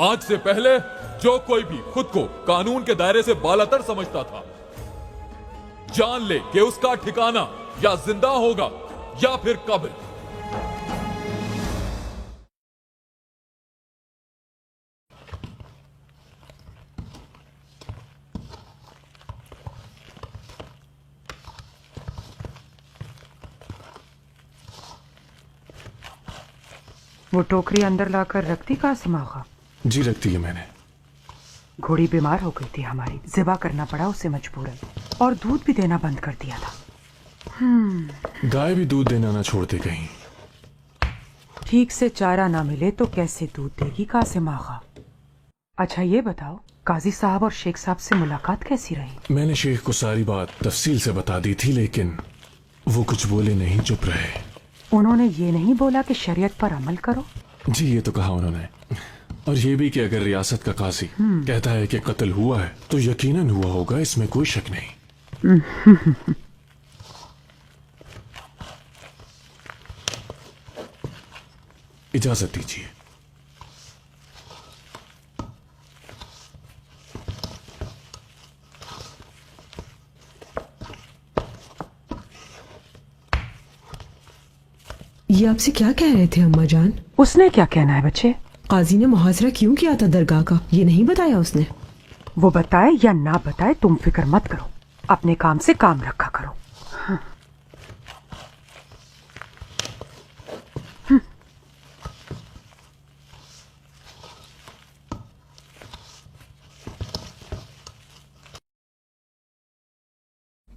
आज से पहले जो कोई भी खुद को कानून के दायरे से बालातर समझता था, जान ले कि उसका ठिकाना या जिंदा होगा या फिर कब्र। वो टोकरी अंदर लाकर रखती कहाँ से माखा? जी रखती है मैंने। घोड़ी बीमार हो गई थी हमारी, ज़िबा करना पड़ा उसे मजबूरन, और दूध भी देना बंद कर दिया था। गाय भी दूध देना ना छोड़ते कहीं। ठीक से चारा ना मिले तो कैसे दूध देगी कहाँ से माखा? अच्छा ये बताओ, काजी साहब और शेख साहब से मुलाकात कैसी रही? मैंने शेख को सारी बात तफसील से बता दी थी, लेकिन वो कुछ बोले नहीं, चुप रहे। उन्होंने ये नहीं बोला कि शरीयत पर अमल करो? जी ये तो कहा उन्होंने, और ये भी कि अगर रियासत का काजी कहता है कि कत्ल हुआ है तो यकीनन हुआ होगा, इसमें कोई शक नहीं। इजाजत दीजिए। ये आपसे क्या कह रहे थे अम्मा जान? उसने क्या कहना है बच्चे? काजी ने मुहाजरा क्यों किया था दरगाह का, ये नहीं बताया उसने? वो बताए या ना बताए तुम फिक्र मत करो, अपने काम से काम रखा करो।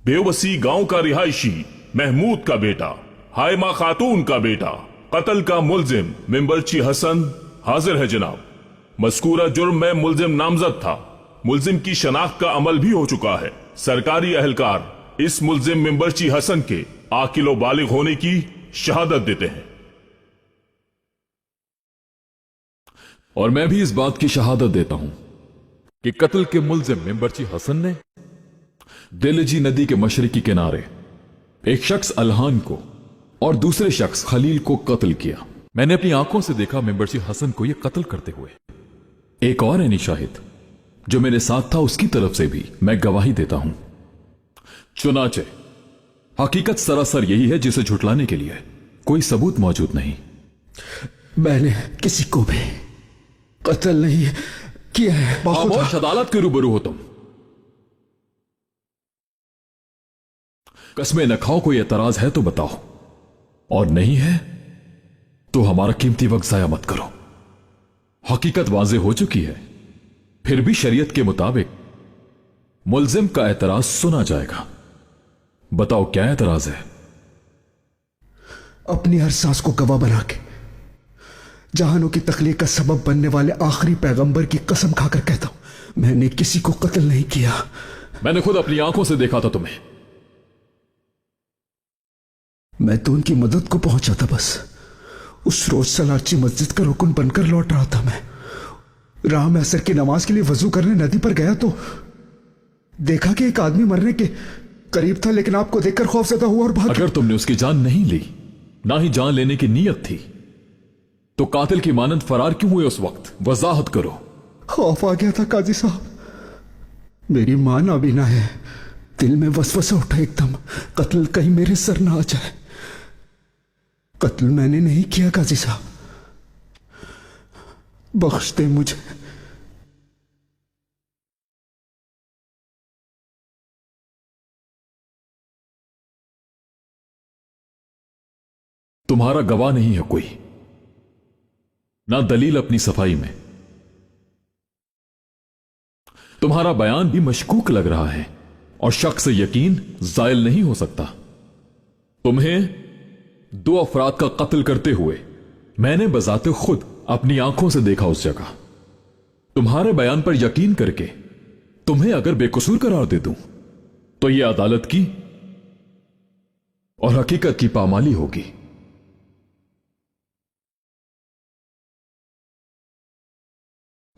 बेवसी गांव का रिहायशी महमूद का बेटा, हायमा खातून का बेटा, कत्ल का मुलजिम मिंबरची हसन हाजिर है जनाब। मज़कूरा जुर्म में मुलजिम नामजद था। मुलजिम की शनाख्त का अमल भी हो चुका है। सरकारी अहलकार इस मुलजिम मिंबरची हसन के आकिलो बालिग होने की शहादत देते हैं। और मैं भी इस बात की शहादत देता हूं कि कत्ल के मुलजिम मिंबरची हसन ने देलजी नदी के मशरिकी किनारे एक शख्स अलहान को और दूसरे शख्स खलील को कत्ल किया। मैंने अपनी आंखों से देखा मिंबरची हसन को यह कत्ल करते हुए। एक और ऐनी शाहिद जो मेरे साथ था, उसकी तरफ से भी मैं गवाही देता हूं। चुनाचे हकीकत सरासर यही है जिसे झुटलाने के लिए कोई सबूत मौजूद नहीं। मैंने किसी को भी कत्ल नहीं किया है। खामोश, अदालत के रूबरू हो तुम। कसमें न खाओ, कोई एतराज है तो बताओ, और नहीं है तो हमारा कीमती वक्त जाया मत करो। हकीकत वाज़े हो चुकी है, फिर भी शरीयत के मुताबिक मुलजिम का एतराज सुना जाएगा। बताओ क्या एतराज है? अपनी हर सांस को गवाह बना के जहानों की तखलीक का सबब बनने वाले आखिरी पैगंबर की कसम खाकर कहता हूं, मैंने किसी को कत्ल नहीं किया। मैंने खुद अपनी आंखों से देखा था तुम्हें। मैं तो उनकी मदद को पहुंचा था बस। उस रोज सलाची मस्जिद का रुकन बनकर लौट रहा था मैं। राह में असर की नमाज के लिए वजू करने नदी पर गया तो देखा कि एक आदमी मरने के करीब था, लेकिन आपको देखकर खौफजदा हुआ और भाग। अगर तुमने उसकी जान नहीं ली, ना ही जान लेने की नीयत थी, तो कातिल की मानंद फरार क्यों हुए उस वक्त? वजाहत करो। खौफ आ गया था काजी साहब। मेरी मां नाबीना है, दिल में वसवसा उठा एकदम, कत्ल कहीं मेरे सर ना आ जाए। कत्ल मैंने नहीं किया काजी साहब, बख्श दे मुझे। तुम्हारा गवाह नहीं है कोई, ना दलील अपनी सफाई में। तुम्हारा बयान भी मशकूक लग रहा है और शक से यकीन जायल नहीं हो सकता। तुम्हें दो अफराद का कत्ल करते हुए मैंने बजाते खुद अपनी आंखों से देखा उस जगह। तुम्हारे बयान पर यकीन करके तुम्हें अगर बेकसूर करार दे दूं तो यह अदालत की और हकीकत की पामाली होगी।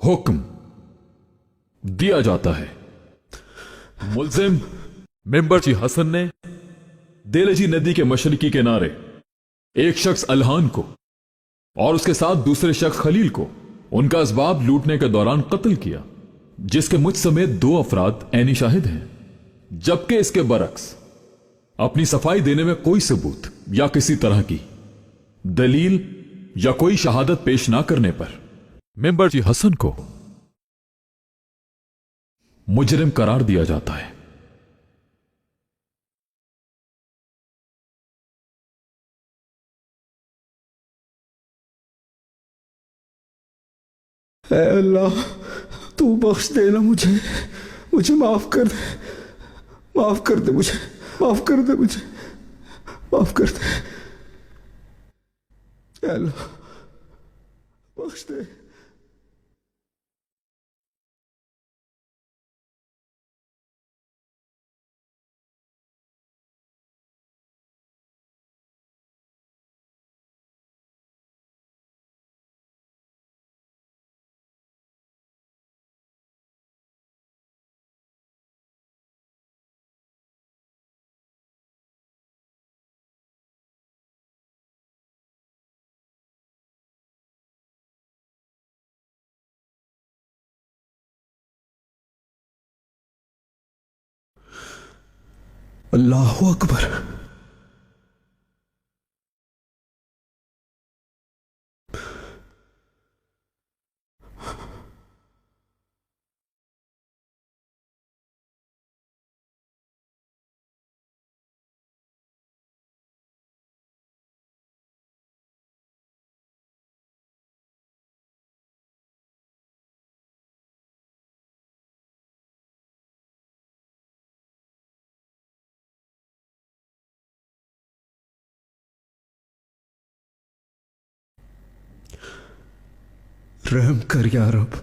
हुक्म दिया जाता है। मुलजिम मिंबरची हसन ने देलजी नदी के मशरिकी किनारे एक शख्स अलहान को और उसके साथ दूसरे शख्स खलील को उनका असबाब लूटने के दौरान कत्ल किया, जिसके मुझ समेत 2 अफराद ऐनी शाहिद हैं, जबकि इसके बरक्स अपनी सफाई देने में कोई सबूत या किसी तरह की दलील या कोई शहादत पेश ना करने पर मेंबरची हसन को मुजरिम करार दिया जाता है। ऐ अल्लाह, तू बख्श देना मुझे, मुझे माफ कर दे, माफ कर दे मुझे, माफ कर दे मुझे, माफ कर दे। ऐ अल्लाह बख्श दे। अल्लाहु अकबर। रहम कर या रब,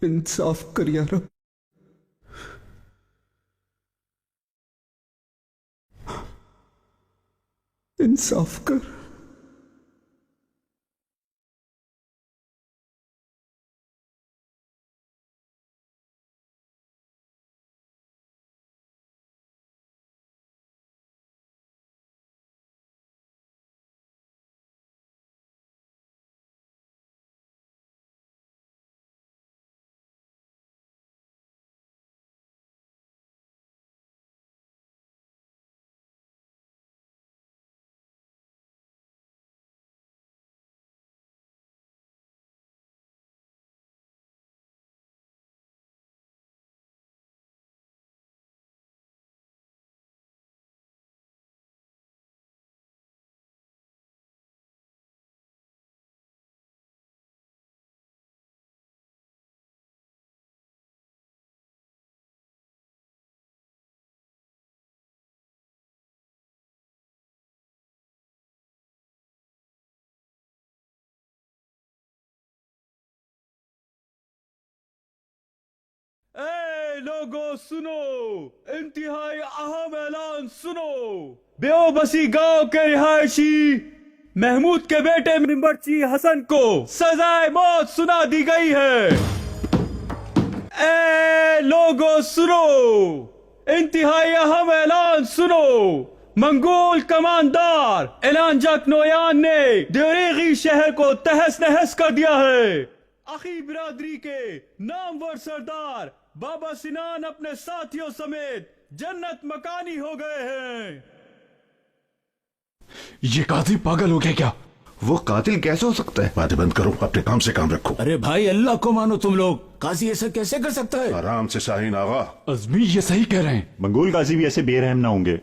इंसाफ कर या रब। इंसाफ कर। ए लोगों सुनो, इंतहाई अहम ऐलान सुनो। बेओबसी गांव के रिहायशी महमूद के बेटे मेंबरची हसन को सजाए मौत सुना दी गई है। ए लोगों सुनो, इंतहाई अहम ऐलान सुनो। मंगोल कमांडर एलान जक नोयान ने देरेगी शहर को तहस नहस कर दिया है। अखी बिरादरी के नामवर सरदार बाबा सिनान अपने साथियों समेत जन्नत मकानी हो गए हैं। ये काजी पागल हो गया क्या? वो कातिल कैसे हो सकता है? बातें बंद करो, अपने काम से काम रखो। अरे भाई अल्लाह को मानो तुम लोग, काजी ऐसा कैसे कर सकता है? आराम से शाहीन आगा। अजमी ये सही कह रहे हैं। मंगोल काजी भी ऐसे बेरहम ना होंगे।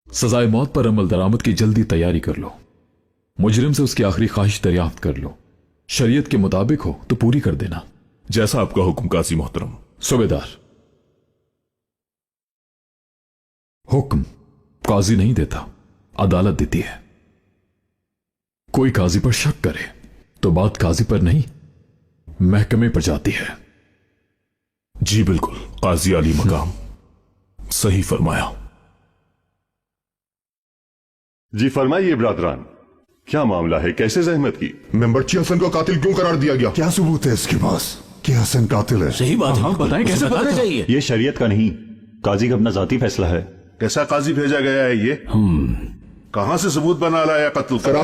सजाए मौत पर अमल दरामद की जल्दी तैयारी कर लो। मुजरिम से उसकी आखिरी ख्वाहिश दरियाफ्त कर लो। शरीयत के मुताबिक हो तो पूरी कर देना। जैसा आपका हुक्म काजी मोहतरम। सूबेदार, हुक्म काजी नहीं देता, अदालत देती है। कोई काजी पर शक करे तो बात काजी पर नहीं, महकमे पर जाती है। जी बिल्कुल, काजी अली मकाम, सही फरमाया। जी फरमाइए ब्रादरान, क्या मामला है? कैसे जहमत की? मेंबरची हसन को कातिल क्यों करार दिया गया? क्या सबूत है इसके पास कि हसन कातिल है? सही बात है, बताएं कैसे पता बताना चाहिए। ये शरीयत का नहीं, काजी का अपना जाती फैसला है। कैसा काजी भेजा गया है ये? कहां से सबूत बना लाया कत्ल का?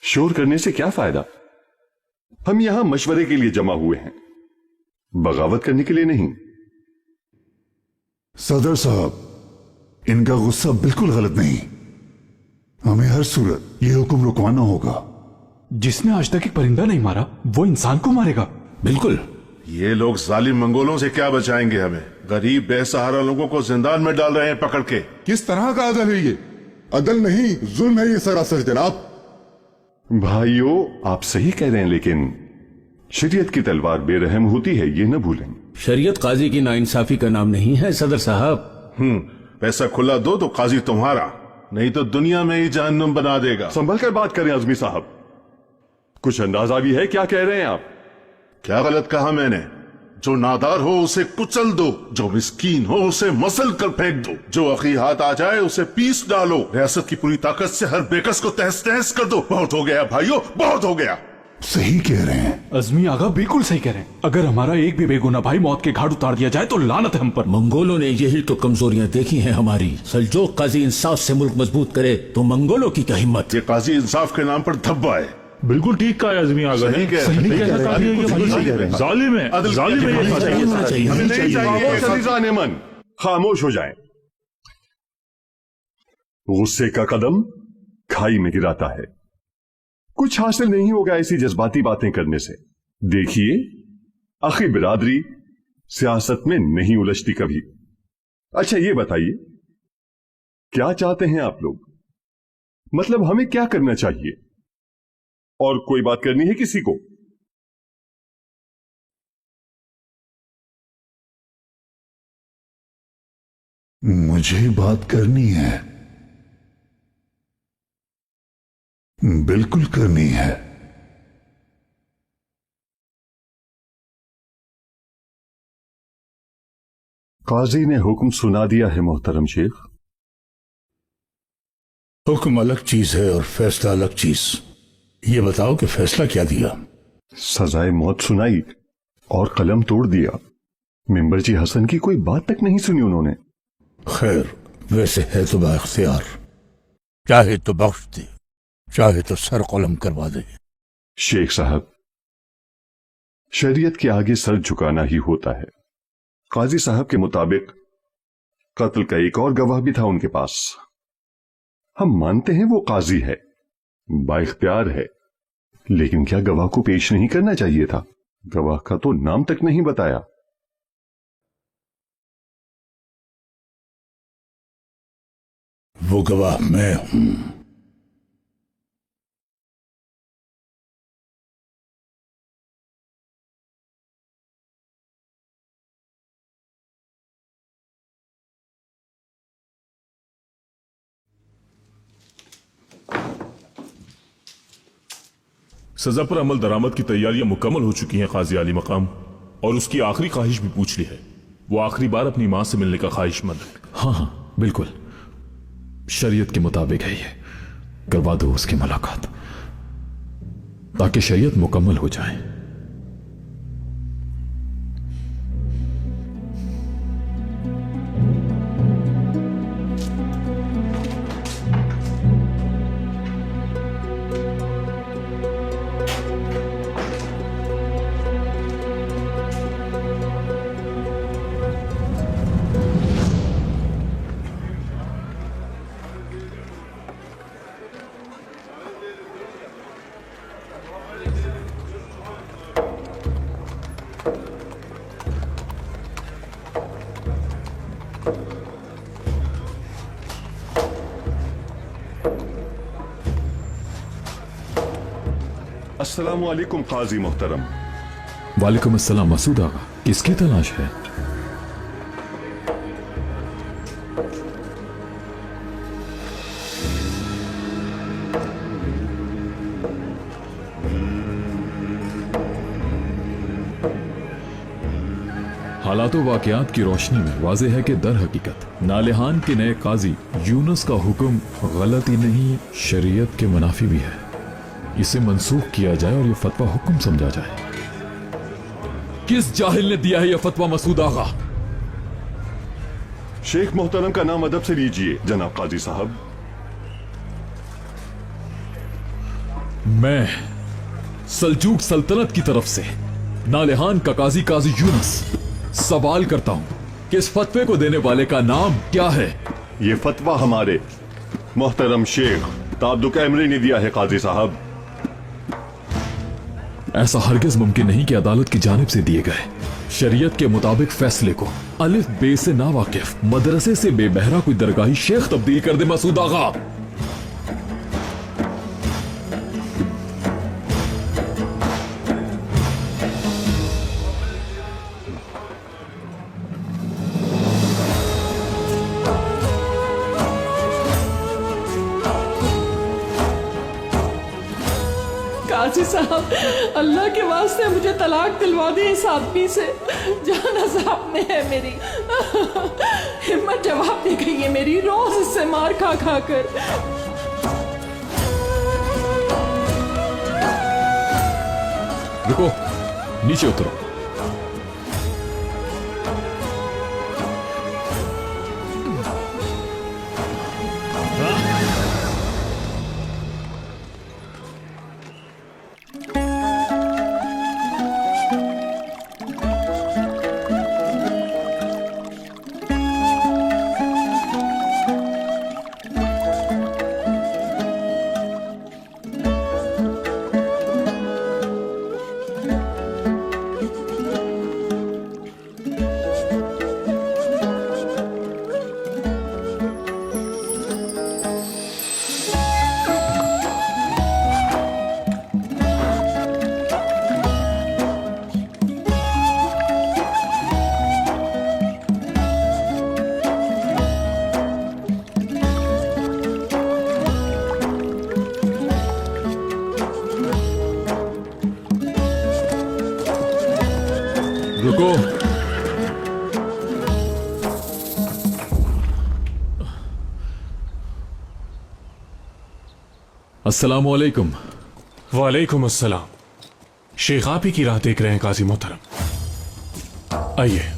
शोर करने से क्या फायदा? हम यहां मशवरे के लिए जमा हुए हैं, बगावत करने के लिए नहीं। सदर साहब, इनका गुस्सा बिल्कुल गलत नहीं। हमें हर सूरत ये हुक्म रुकवाना होगा। जिसने आज तक एक परिंदा नहीं मारा वो इंसान को मारेगा। बिल्कुल। ये लोग जालिम मंगोलों से क्या बचाएंगे हमें? गरीब बेसहारा लोगों को जिंदान में डाल रहे हैं पकड़ के। किस तरह का अदल है ये? अदल नहीं, जुल्म है ये सरासर जनाब। भाइयों, आप सही कह रहे हैं, लेकिन शरीयत की तलवार बेरहम होती है, ये न भूलें। शरीयत काजी की नाइंसाफी का नाम नहीं है सदर साहब। पैसा खुला दो तो काजी तुम्हारा, नहीं तो दुनिया में ही जहन्नुम बना देगा। संभल कर बात करें अजमी साहब, कुछ अंदाजा भी है क्या कह रहे हैं आप? क्या गलत कहा मैंने? जो नादार हो उसे कुचल दो, जो मिस्कीन हो उसे मसल कर फेंक दो, जो अखी हाथ आ जाए उसे पीस डालो। रियासत की पूरी ताकत से हर बेकस को तहस तहस कर दो। बहुत हो गया भाइयों, बहुत हो गया। सही कह रहे हैं अजमी आगा, बिल्कुल सही कह रहे हैं। अगर हमारा एक भी बेगुना भाई मौत के घाट उतार दिया जाए तो लानत है हम पर। मंगोलों ने यही तो कमजोरियां देखी हैं हमारी। सल्जोक काजी इंसाफ से मुल्क मजबूत करे तो मंगोलों की क्या हिम्मत। ये काजी इंसाफ के नाम पर धब्बा है। बिल्कुल ठीक कहा आजमी आगा ने। जालिम है, जालिम है ये काजी। हमें नहीं चाहिए अजीज़ान मन, खामोश हो जाएं। गुस्से का कदम खाई में गिराता है। कुछ हासिल नहीं होगा ऐसी जज्बाती बातें करने से। देखिए, अखी बिरादरी सियासत में नहीं उलझती कभी। अच्छा ये बताइए, क्या चाहते हैं आप लोग? मतलब हमें क्या करना चाहिए? और कोई बात करनी है किसी को? मुझे बात करनी है, बिल्कुल करनी है। काजी ने हुक्म सुना दिया है मोहतरम शेख। हुक्म अलग चीज है और फैसला अलग चीज। ये बताओ कि फैसला क्या दिया? सजाए मौत सुनाई और कलम तोड़ दिया। मेंबर जी हसन की कोई बात तक नहीं सुनी उन्होंने। खैर, वैसे है तो बाख्तियार, चाहे तो बख्श दे, चाहे तो सर कलम करवा दे। शेख साहब, शरीयत के आगे सर झुकाना ही होता है। काजी साहब के मुताबिक कत्ल का एक और गवाह भी था उनके पास। हम मानते हैं वो काजी है, बाइख्तियार है, लेकिन क्या गवाह को पेश नहीं करना चाहिए था? गवाह का तो नाम तक नहीं बताया। वो गवाह मैं हूं। सजा पर अमल दरामद की तैयारियां मुकम्मल हो चुकी हैं काजी आली मकाम, और उसकी आखिरी ख्वाहिश भी पूछ ली है। वो आखिरी बार अपनी मां से मिलने का ख्वाहिशमंद है। हाँ हाँ बिल्कुल, शरीयत के मुताबिक है ये। करवा दो उसकी मुलाकात ताकि शरीयत मुकम्मल हो जाए। अस्सलामु अलैकुम काजी मोहतरम। वालेकुम अस्सलाम। मसूद आगा, किसकी तलाश है? हालातों वाकयात की रोशनी में वाज़ेह है कि दर हकीकत नालेहान के नए काजी यूनुस का हुक्म गलत ही नहीं, शरीयत के मुनाफी भी है। इसे मंसूख किया जाए और ये फतवा हुक्म समझा जाए। किस जाहिल ने दिया है यह फतवा मसूद आगा? शेख मोहतरम का नाम अदब से लीजिए जनाब काजी साहब। मैं सल्जूक सल्तनत की तरफ से नालेहान का काजी काजी यूनुस सवाल करता हूं कि इस फतवे को देने वाले का नाम क्या है? ये फतवा हमारे मोहतरम शेख ताब्दुक एमरी ने दिया है काजी साहब। ऐसा हरगिज मुमकिन नहीं कि अदालत की जानिब से दिए गए शरीयत के मुताबिक फैसले को अलिफ बे से नावाकिफ मदरसे से बेबहरा कोई दरगाही शेख तब्दील कर दे मसूद आगा। काजी साहब, अल्लाह के वास्ते मुझे तलाक दिलवा दे इस आदमी से। जान अज़ाब में है मेरी। हिम्मत जवाब दे गई है मेरी, रोज इससे मार खा खा कर। रुको, नीचे उतरो। रुको, अस्सलामु अलैकुम। वालेकुम अस्सलाम। शेख आप ही की राह देख रहे हैं काजी मोहतरम, आइए।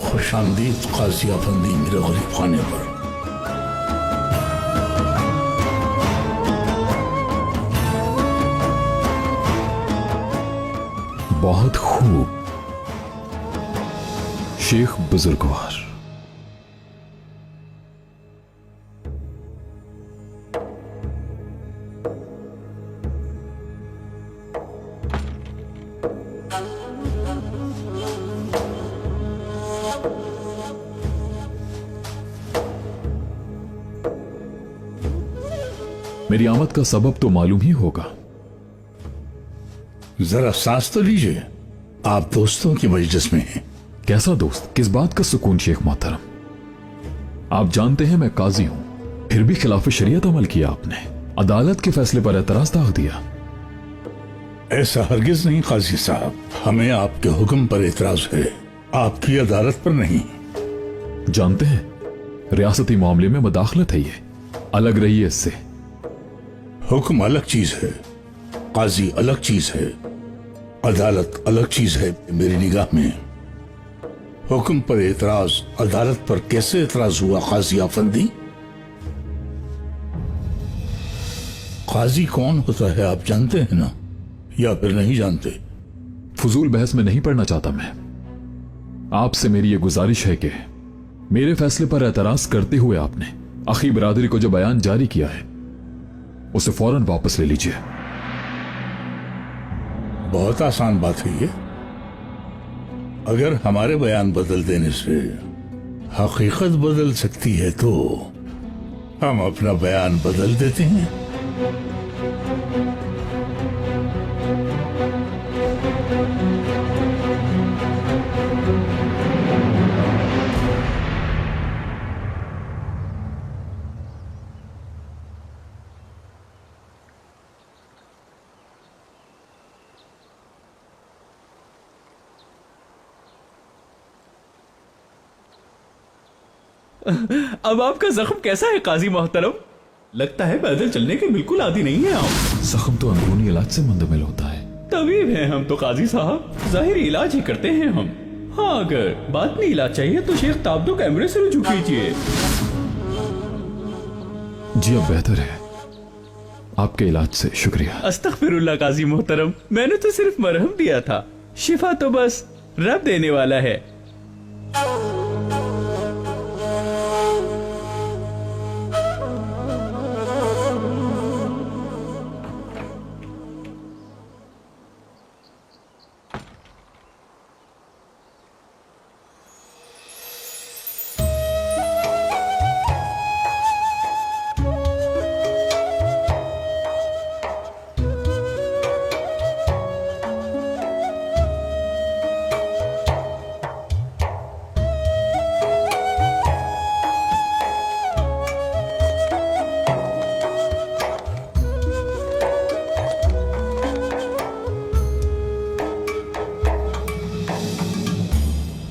खुशामदीद काजी अफंदी मेरे गरीब खाने पर। बहुत खूब शेख बुजुर्गवार। मेरी आमद का सबब तो मालूम ही होगा। जरा सांस तो लीजिए, आप दोस्तों की मजलिस में हैं। कैसा दोस्त? किस बात का सुकून शेख मोहतरम? आप जानते हैं मैं काजी हूं, फिर भी खिलाफ शरीयत अमल किया आपने, अदालत के फैसले पर एतराज दाग दिया। ऐसा हरगिज नहीं काजी साहब, हमें आपके हुक्म पर एतराज है, आपकी अदालत पर नहीं। जानते हैं रियासती मामले में मदाखलत है, ये अलग रहिए इससे। हुक्म अलग चीज है, काजी अलग चीज है, अदालत अलग चीज है मेरी निगाह में। हुक्म पर एतराज अदालत पर कैसे एतराज हुआ काजी आफंदी? काजी कौन होता है आप जानते हैं ना, या फिर नहीं जानते? फजूल बहस में नहीं पढ़ना चाहता मैं। आपसे मेरी ये गुजारिश है कि मेरे फैसले पर एतराज करते हुए आपने अखी बिरादरी को जो बयान जारी किया है उसे फौरन वापस ले लीजिए। बहुत आसान बात है ये। अगर हमारे बयान बदल देने से हकीकत बदल सकती है तो हम अपना बयान बदल देते हैं। अब आपका जख्म कैसा है काजी मोहतरम? लगता है पैदल चलने के बिल्कुल आदी नहीं है आप। जख्म तो अंदरूनी इलाज से मुंतमिल होता है। तबीब हैं हम तो काजी साहब, जाहिरी इलाज ही करते हैं हम। हाँ, अगर बातनी इलाज चाहिए तो शेख ताबदो कैमरे से रुजू कीजिए। जी अब बेहतर है, आपके इलाज से शुक्रिया। अस्तगफिरुल्लाह काजी मोहतरम, मैंने तो सिर्फ मरहम दिया था, शिफा तो बस रब देने वाला है।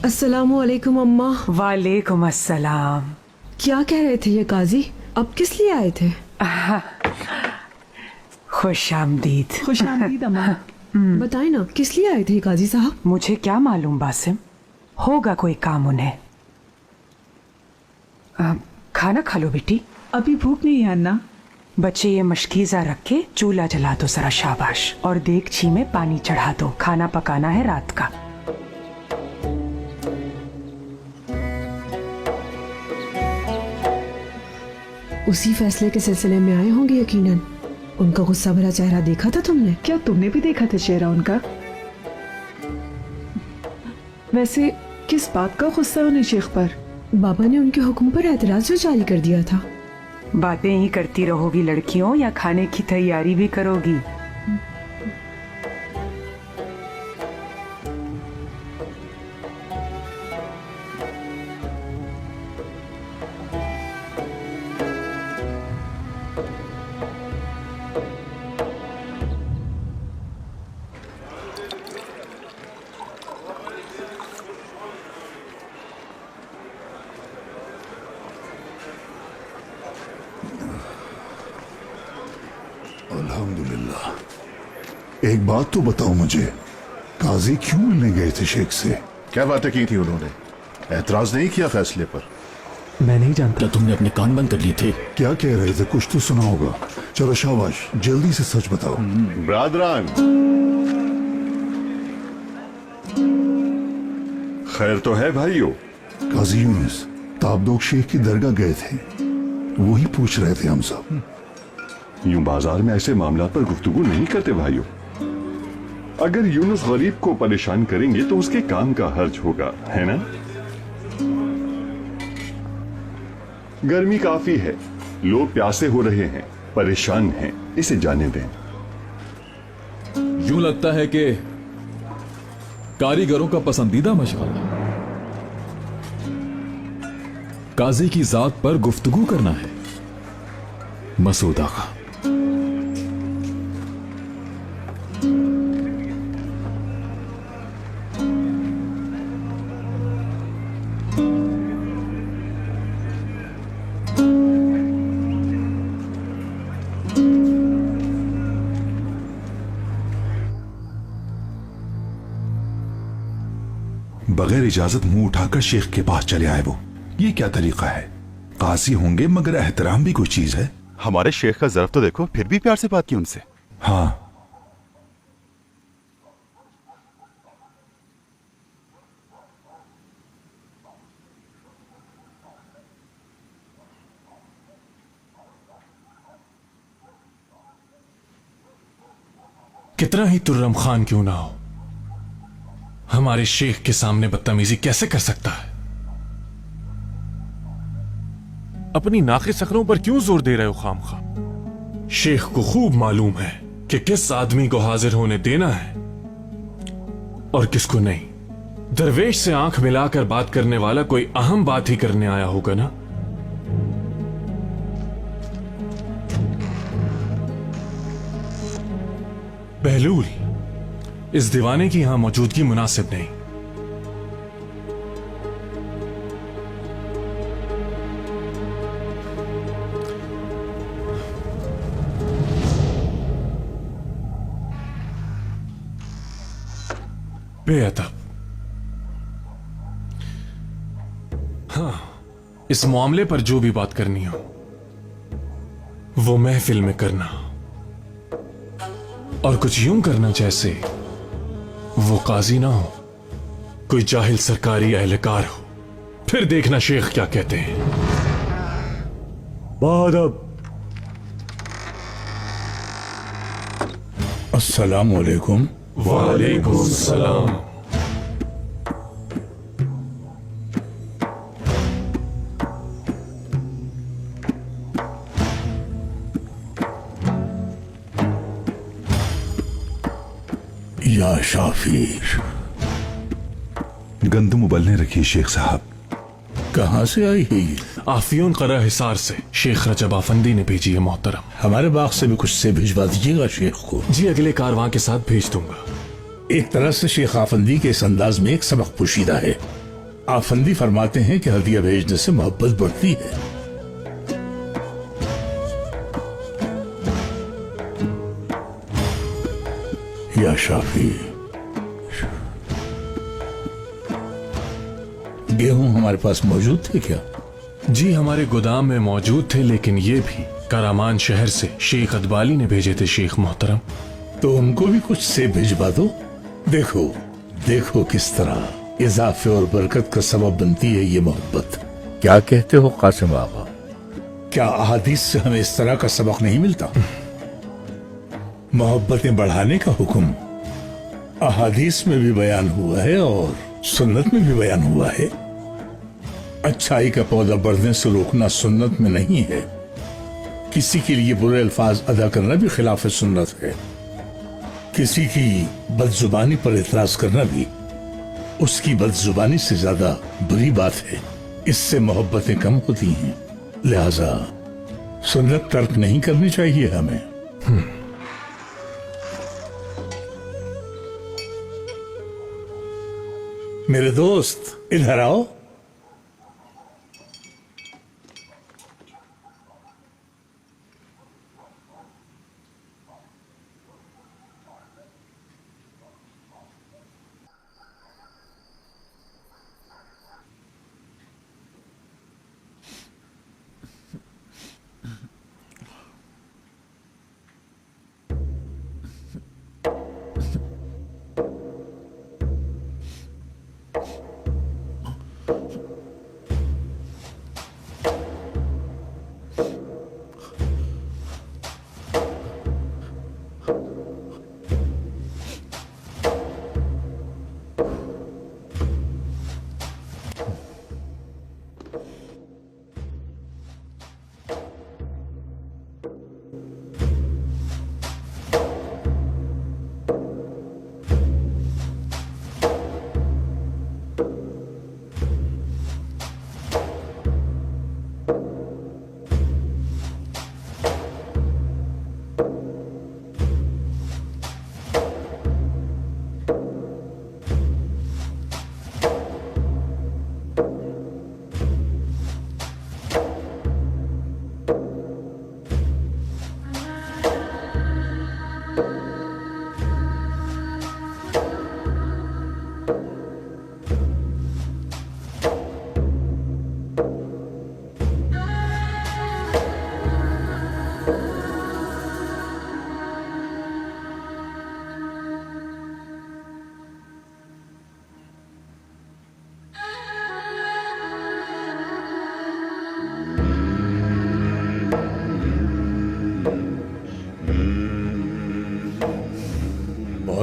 अस्सलामुअलैकुम अम्मा। वालेकुम अस्सलाम। क्या कह रहे थे ये काजी? अब किस लिए आए थे? खुश आमदीद। खुश आमदीद अम्मा। बताए ना किस लिए आए थे काजी साहब? मुझे क्या मालूम बासिम, होगा कोई काम उन्हें। खाना खा लो बेटी। अभी भूख नहीं है अन्ना। बच्चे ये मशकीजा रख के चूल्हा जला दो जरा, शाबाश, और देगची में पानी चढ़ा दो, खाना पकाना है रात का। उसी फैसले के सिलसिले में आए होंगे यकीनन। उनका गुस्सा भरा चेहरा देखा था तुमने? क्या तुमने भी देखा था चेहरा उनका? वैसे किस बात का गुस्सा है उन्हें शेख पर? बाबा ने उनके हुक्म पर एतराज जो जारी कर दिया था। बातें ही करती रहोगी लड़कियों, या खाने की तैयारी भी करोगी? अल्हम्दुलिल्लाह। एक बात तो बताओ मुझे, काजी क्यों मिलने गए थे शेख से? क्या बातें की थी उन्होंने? एतराज नहीं किया फैसले पर? मैं नहीं जानता। क्या तुमने अपने कान बंद कर लिए थे? क्या कह रहे थे? कुछ तो सुना होगा। चलो शाबाश, जल्दी से सच बताओ। ब्रादरान, खैर तो है भाइयों? काजी यूनुस ताबदोक शेख की दरगाह गए थे, वही पूछ रहे थे हम सब। यूं बाजार में ऐसे मामला पर गुफ्तगू नहीं करते भाइयों। अगर यूनुस गरीब को परेशान करेंगे तो उसके काम का हर्ज होगा, है ना? गर्मी काफी है, लोग प्यासे हो रहे हैं, परेशान हैं, इसे जाने दें। यूं लगता है कि कारीगरों का पसंदीदा मशगला काजी की जात पर गुफ्तगू करना है। मसूद आका, बगैर इजाजत मुंह उठाकर शेख के पास चले आए वो। ये क्या तरीका है? काजी होंगे मगर एहतराम भी कोई चीज है। हमारे शेख का ज़र्फ तो देखो, फिर भी प्यार से बात की उनसे। हाँ, कितना ही तुर्रम खान क्यों ना हो, हमारे शेख के सामने बदतमीजी कैसे कर सकता है? अपनी नाक़िस अक़लों पर क्यों जोर दे रहे हो खामखा? शेख को खूब मालूम है कि किस आदमी को हाजिर होने देना है और किसको नहीं। दरवेश से आंख मिलाकर बात करने वाला कोई अहम बात ही करने आया होगा ना। बहलूल, इस दीवाने की यहां मौजूदगी मुनासिब नहीं। बेअदब। हाँ, इस मामले पर जो भी बात करनी हो वो महफिल में करना, और कुछ यूं करना जैसे वो काजी ना हो, कोई जाहिल सरकारी एहलकार हो। फिर देखना शेख क्या कहते हैं। बादब। अस्सलाम वालेकुम। वालेकुम सलाम। या शाफी। गंदम उबलने रखी शेख साहब। कहां से आई है ये? आफियोन करा हिसार से शेख रजब आफंदी ने भेजी है मोहतरम। हमारे बाग से भी कुछ से भिजवा दीजिएगा शेख को। जी अगले कारवां के साथ भेज दूंगा। एक तरह से शेख आफंदी के इस अंदाज में एक सबक पोशीदा है। आफंदी फरमाते हैं कि हदिया भेजने से मोहब्बत बढ़ती है। या शाफी, गेहूं हमारे पास मौजूद थे क्या? जी हमारे गोदाम में मौजूद थे, लेकिन ये भी करामान शहर से शेख अदबाली ने भेजे थे शेख मोहतरम। तो उनको भी कुछ से भिजवा दो। देखो देखो किस तरह इजाफे और बरकत का सबब बनती है ये मोहब्बत। क्या कहते हो कासिम आगा? क्या अहादीस से हमें इस तरह का सबक नहीं मिलता? मोहब्बतें बढ़ाने का हुक्म अहादीस में भी बयान हुआ है और सुन्नत में भी बयान हुआ है। अच्छाई का पौधा बढ़ने से रोकना सुन्नत में नहीं है। किसी के लिए बुरे अल्फाज अदा करना भी खिलाफ सुन्नत है। किसी की बदजुबानी पर एतराज करना भी उसकी बदजुबानी से ज्यादा बुरी बात है। इससे मोहब्बतें कम होती हैं। लिहाजा सुन्नत तर्क नहीं करनी चाहिए हमें। मेरे दोस्त इधर आओ।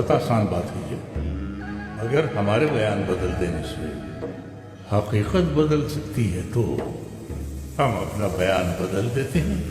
बहुत आसान बात है ये, अगर हमारे बयान बदल देने से हकीकत बदल सकती है तो हम अपना बयान बदल देते हैं।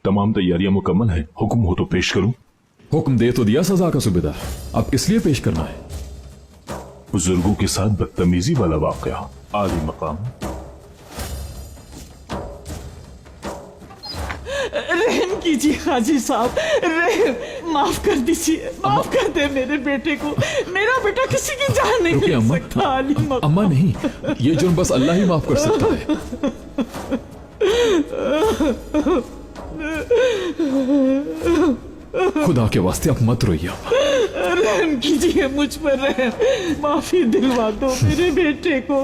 तमाम तैयारियां मुकम्मल हैं। हुक्म हो तो पेश करूं। हुक्म दे तो दिया सजा का सूबेदार, अब किस लिए पेश करना है? बुजुर्गों के साथ बदतमीजी वाला वाकया, आली मकाम। रहम कीजिए हाजी साहब, रहम, माफ कर दीजिए, माफ कर दे मेरे बेटे को। मेरा बेटा किसी की जान नहीं ले सकता। आली मकाम। अम्मा नहीं, ये जुर्म बस अल्लाह ही माफ कर सकता है। खुदा के वास्ते आप मत रोइए। रहम कीजिए मुझ पर, रहम, माफी दिलवा दो मेरे बेटे को।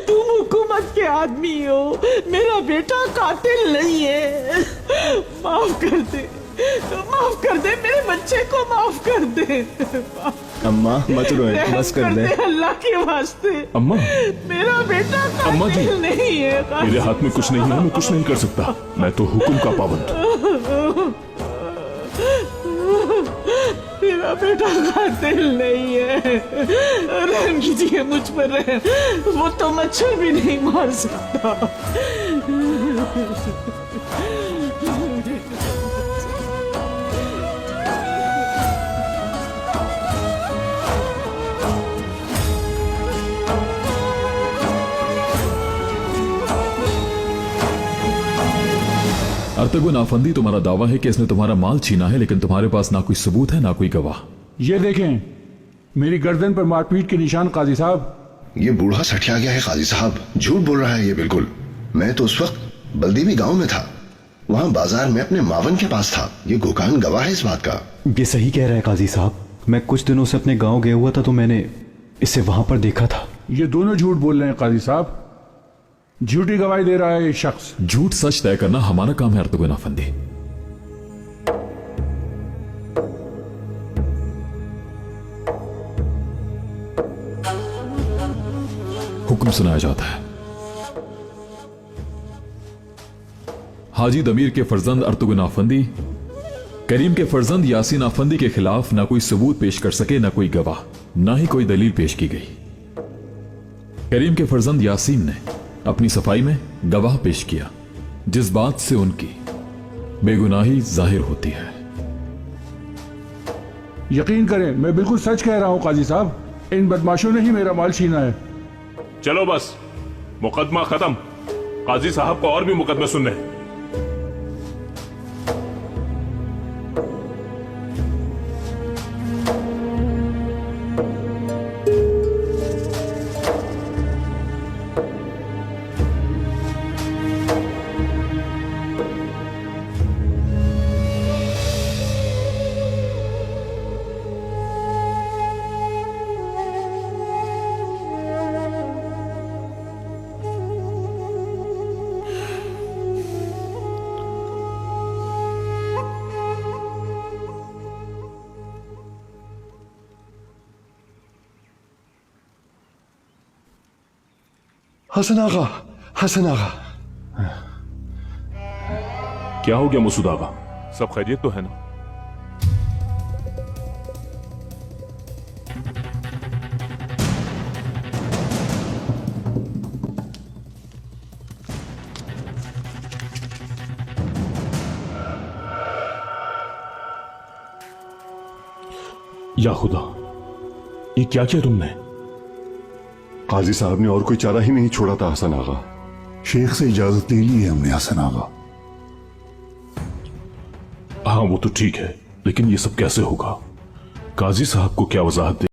तुम हुकूमत के आदमी हो, मेरा बेटा कातिल नहीं है। माफ कर दे, माफ कर दे, मेरे बच्चे को माफ कर दे। अम्मा मत रोए, बस कर दे अल्लाह के वास्ते। अम्मा, मेरा बेटा अम्मा जी, कातिल नहीं है। मेरे हाथ में कुछ नहीं है, मैं कुछ नहीं कर सकता। मैं तो हुक्म का पाबंद। मेरा बेटा कातिल नहीं है। रहम कीजिए मुझ पर, रहम, वो तो मच्छर भी नहीं मार सकता। अर्तगुन आफंदी, तुम्हारा दावा है कि इसने तुम्हारा माल छीना है, लेकिन तुम्हारे पास ना कोई सबूत है ना कोई गवाह। ये देखें, मेरी गर्दन पर मारपीट के निशान काजी साहब। ये बूढ़ा सठिया गया है काजी साहब, झूठ बोल रहा है ये बिल्कुल। मैं तो उस वक्त बल्दीवी गांव में था, वहां बाजार में अपने मावन के पास था। ये गोकान गवाह है इस बात का। ये सही कह रहा है काजी साहब, मैं कुछ दिनों से अपने गांव गया हुआ था तो मैंने इसे वहां पर देखा था। ये दोनों झूठ बोल रहे हैं काजी साहब, झूठी गवाही दे रहा है ये शख्स। झूठ सच तय करना हमारा काम है अर्तगुन आफंदी। हुक्म सुनाया जाता है। हाजी दमीर के फर्जंद अर्तुगन आफंदी करीम के फर्जंद यासीन आफंदी के खिलाफ ना कोई सबूत पेश कर सके, ना कोई गवाह, ना ही कोई दलील पेश की गई। करीम के फर्जंद यासीन ने अपनी सफाई में गवाह पेश किया, जिस बात से उनकी बेगुनाही जाहिर होती है। यकीन करें, मैं बिल्कुल सच कह रहा हूं काजी साहब, इन बदमाशों ने ही मेरा माल छीना है। चलो बस, मुकदमा खत्म। काजी साहब को और भी मुकदमे सुनने हैं। हसन आगा, हसन आगा। क्या हो गया मसूद आगा? सब खैरियत तो है ना? या खुदा, ये क्या किया तुमने? काजी साहब ने और कोई चारा ही नहीं छोड़ा था हसन आगा। शेख से इजाजत ले ली है हमने हसन आगा। हाँ वो तो ठीक है, लेकिन ये सब कैसे होगा? काजी साहब को क्या वजाहत